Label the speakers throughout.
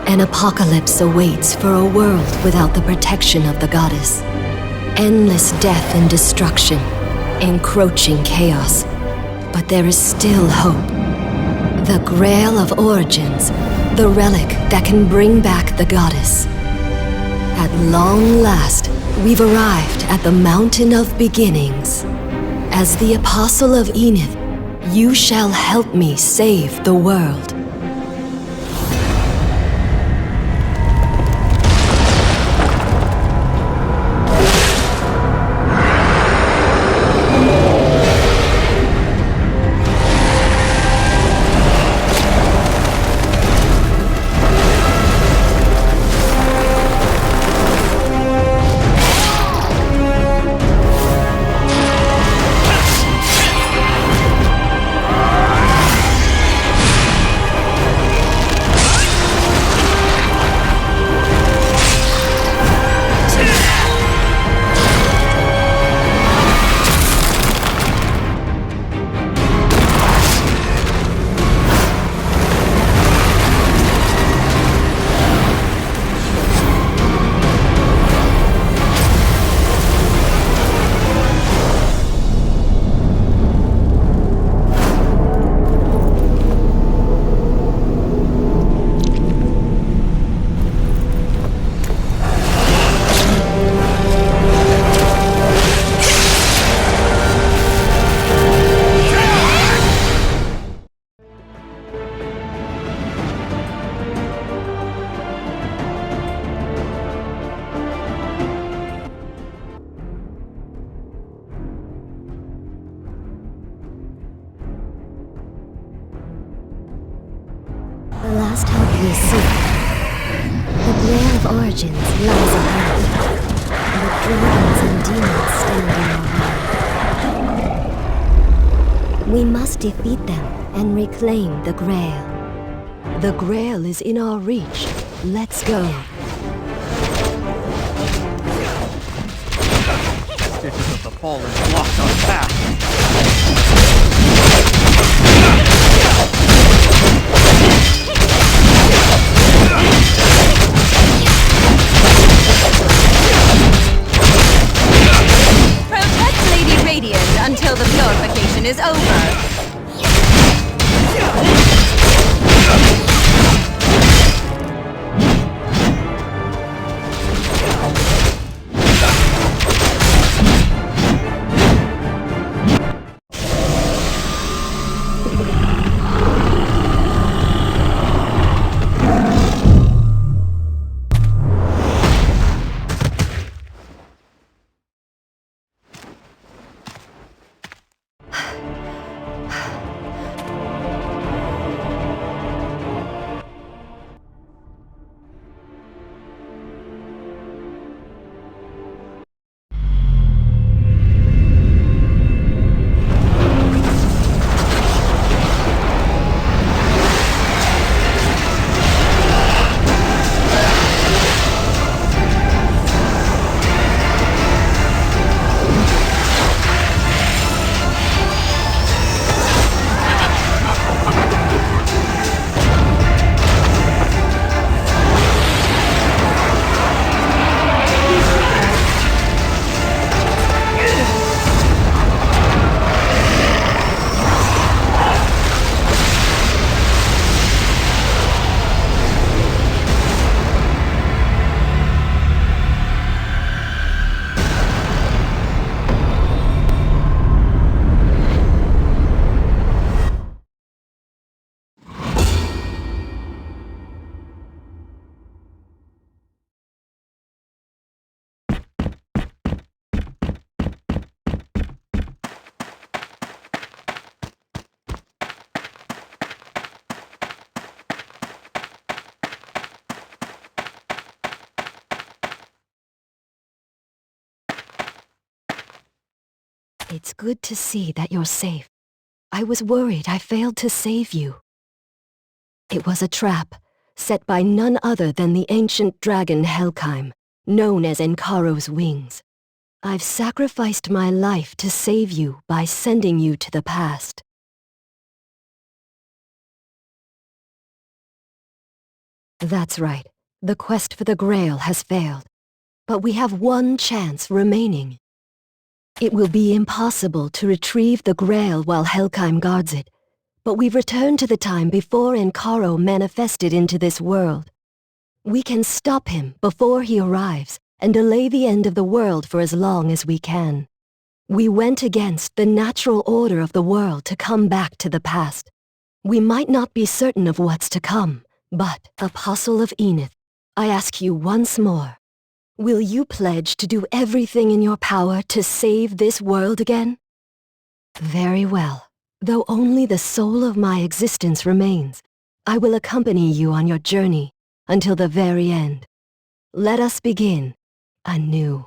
Speaker 1: An apocalypse awaits for a world without the protection of the goddess. Endless death and destruction, encroaching chaos. But there is still hope. The Grail of Origins, the relic that can bring back the goddess. At long last, we've arrived at the Mountain of Beginnings. As the Apostle of Enith, you shall help me save the world.
Speaker 2: The last hope we seek. The Grail of Origins lies ahead. The dragons and demons stand in our way. We must defeat them and reclaim the Grail.
Speaker 1: The Grail is in our reach. Let's go.
Speaker 3: Stitches of the Fallen blocked our path.
Speaker 4: Protect Lady Radiant until the purification is over.
Speaker 1: It's good to see that you're safe. I was worried I failed to save you. It was a trap, set by none other than the ancient dragon Helkheim, known as Enkaro's Wings. I've sacrificed my life to save you by sending you to the past. That's right. The quest for the Grail has failed. But we have one chance remaining. It will be impossible to retrieve the Grail while Helkheim guards it, but we've returned to the time before Encaro manifested into this world. We can stop him before he arrives and delay the end of the world for as long as we can. We went against the natural order of the world to come back to the past. We might not be certain of what's to come, but, Apostle of Enith, I ask you once more, will you pledge to do everything in your power to save this world again? Very well. Though only the soul of my existence remains, I will accompany you on your journey until the very end. Let us begin anew.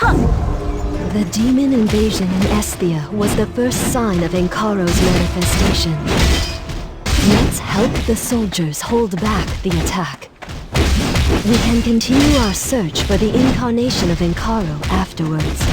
Speaker 1: The demon invasion in Esthia was the first sign of Encaro's manifestation. Let's help the soldiers hold back the attack. We can continue our search for the incarnation of Encaro afterwards.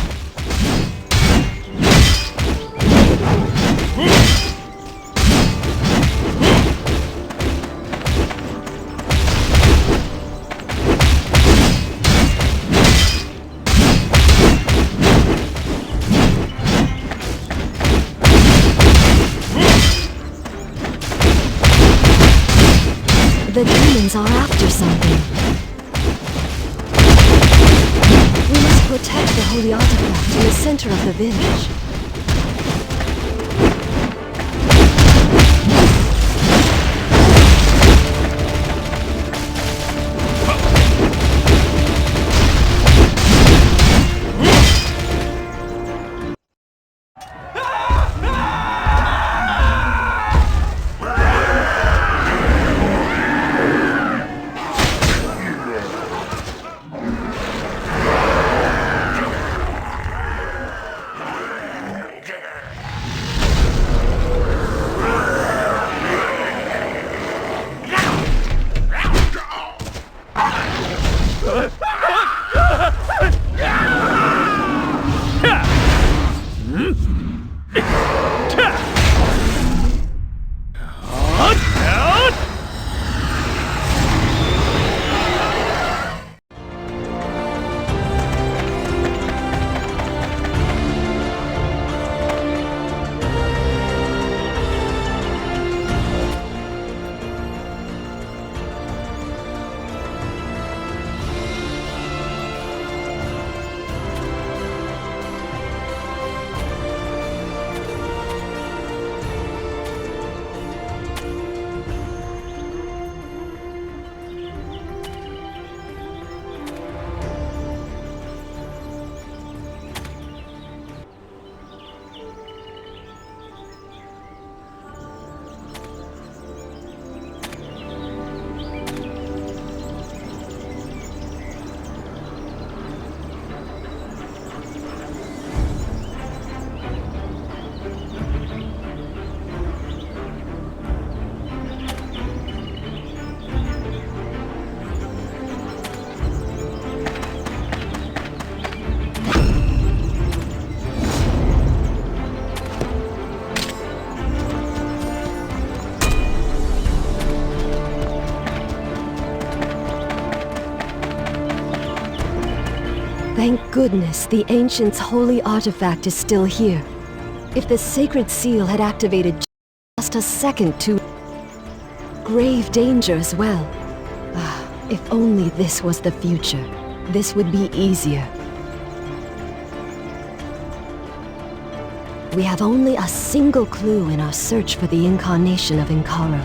Speaker 1: The demons are after something. We must protect the holy artifact in the center of the village. Thank goodness the Ancient's holy artifact is still here. If the sacred seal had activated just a second too... Grave danger as well. If only this was the future. This would be easier. We have only a single clue in our search for the incarnation of Encaro.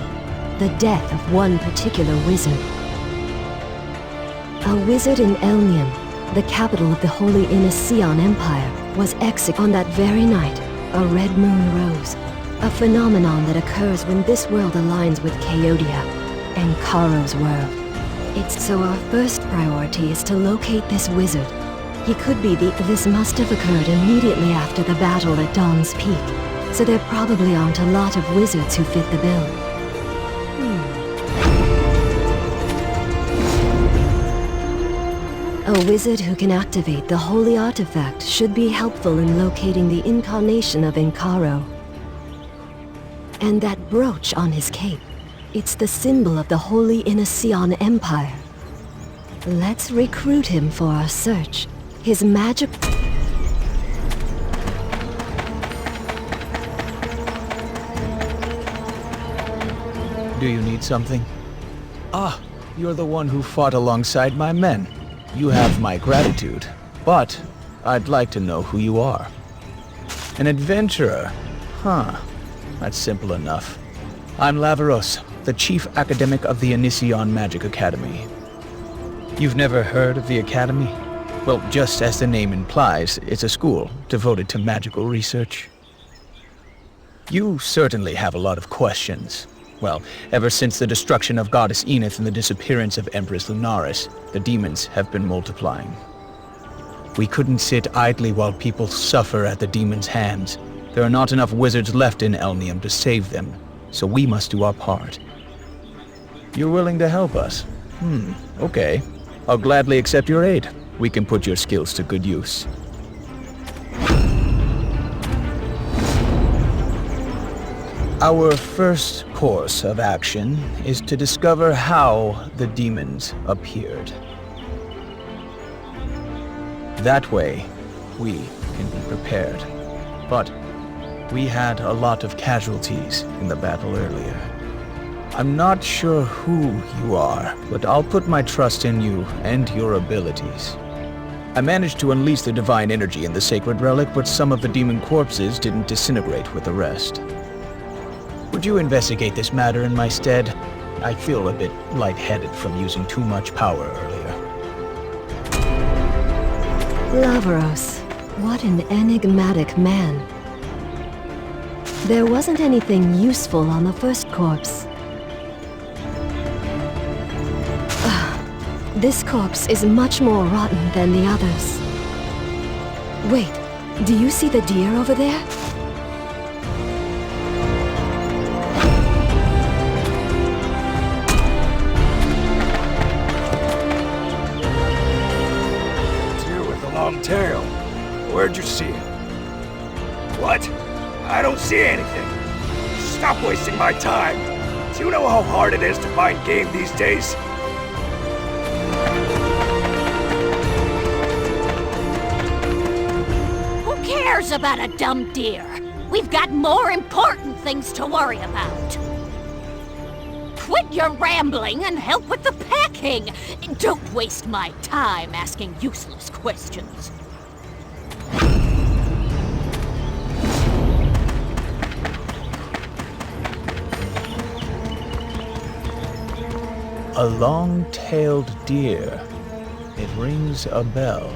Speaker 1: The death of one particular wizard. A wizard in Elnium, the capital of the Holy Inniseon Empire, was executed on that very night. A red moon rose, a phenomenon that occurs when this world aligns with Chaodia, Encaro's world. So our first priority is to locate this wizard. He could be This must have occurred immediately after the battle at Dawn's Peak, so there probably aren't a lot of wizards who fit the bill. A wizard who can activate the holy artifact should be helpful in locating the incarnation of Encaro. And that brooch on his cape. It's the symbol of the Holy Innision Empire. Let's recruit him for our search. His magic...
Speaker 5: Do you need something? Ah, you're the one who fought alongside my men. You have my gratitude, but I'd like to know who you are. An adventurer? Huh. That's simple enough. I'm Lavaros, the chief academic of the Innision Magic Academy. You've never heard of the Academy? Well, just as the name implies, it's a school devoted to magical research. You certainly have a lot of questions. Well, ever since the destruction of Goddess Enith and the disappearance of Empress Lunaris, the demons have been multiplying. We couldn't sit idly while people suffer at the demons' hands. There are not enough wizards left in Elnium to save them, so we must do our part. You're willing to help us? Okay. I'll gladly accept your aid. We can put your skills to good use. Our first course of action is to discover how the demons appeared. That way, we can be prepared. But we had a lot of casualties in the battle earlier. I'm not sure who you are, but I'll put my trust in you and your abilities. I managed to unleash the divine energy in the sacred relic, but some of the demon corpses didn't disintegrate with the rest. Would you investigate this matter in my stead? I feel a bit lightheaded from using too much power earlier.
Speaker 1: Lavaros, what an enigmatic man. There wasn't anything useful on the first corpse. This corpse is much more rotten than the others. Wait, do you see the deer over there?
Speaker 6: Deer with a long tail. Where'd you see it? What? I don't see anything. Stop wasting my time. Do you know how hard it is to find game these days?
Speaker 7: Who cares about a dumb deer? We've got more important things to worry about. Quit your rambling and help with the packing. Don't waste my time asking useless questions.
Speaker 5: A long-tailed deer. It rings a bell.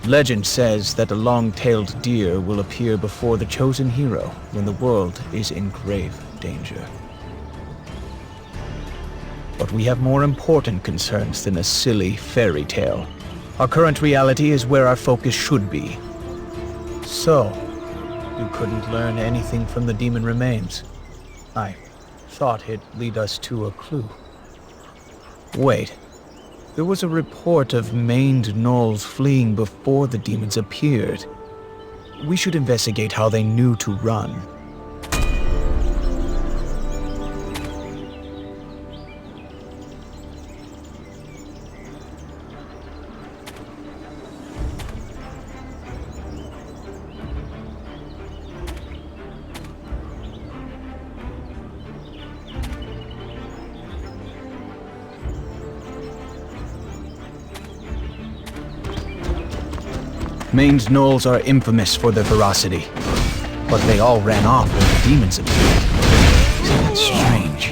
Speaker 5: Legend says that a long-tailed deer will appear before the chosen hero when the world is in grave danger. But we have more important concerns than a silly fairy tale. Our current reality is where our focus should be. So, you couldn't learn anything from the demon remains. I thought it'd lead us to a clue. Wait, there was a report of maned gnolls fleeing before the demons appeared. We should investigate how they knew to run. Maned gnolls are infamous for their ferocity, but they all ran off when the demons appeared. Isn't that strange?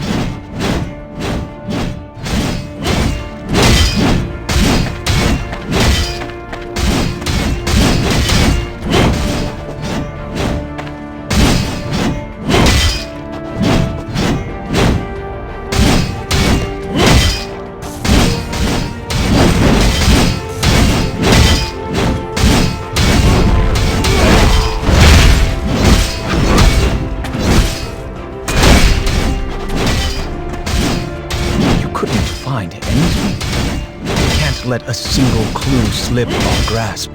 Speaker 5: Let a single clue slip our grasp.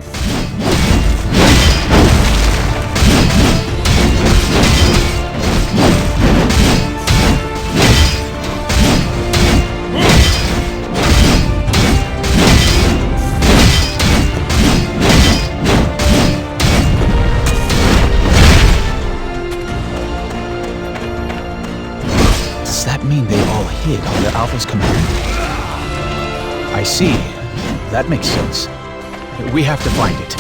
Speaker 5: Alpha's command. I see. That makes sense. We have to find it.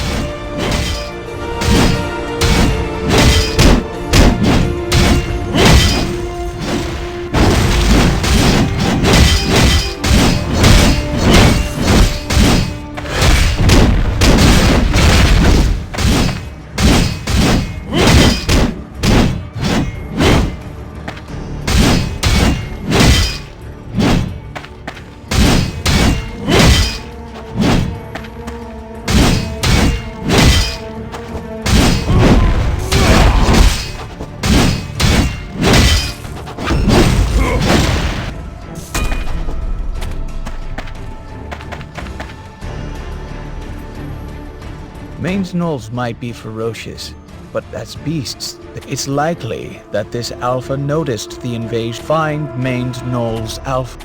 Speaker 5: Maine's gnolls might be ferocious, but as beasts, it's likely that this Alpha noticed the invasion. Find Maine's gnolls, Alpha.